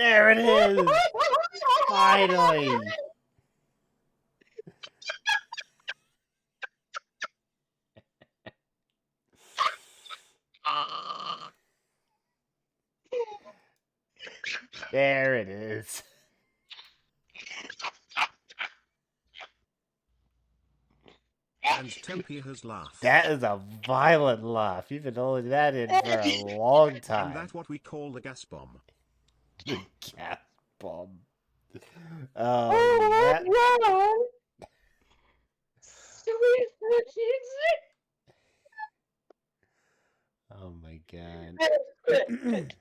There it is! Finally! There it is. And Tempe has laughed. That is a violent laugh. You've been holding that in for a long time. And that's what we call the gas bomb. The gas bomb. Oh, yeah. Oh my god.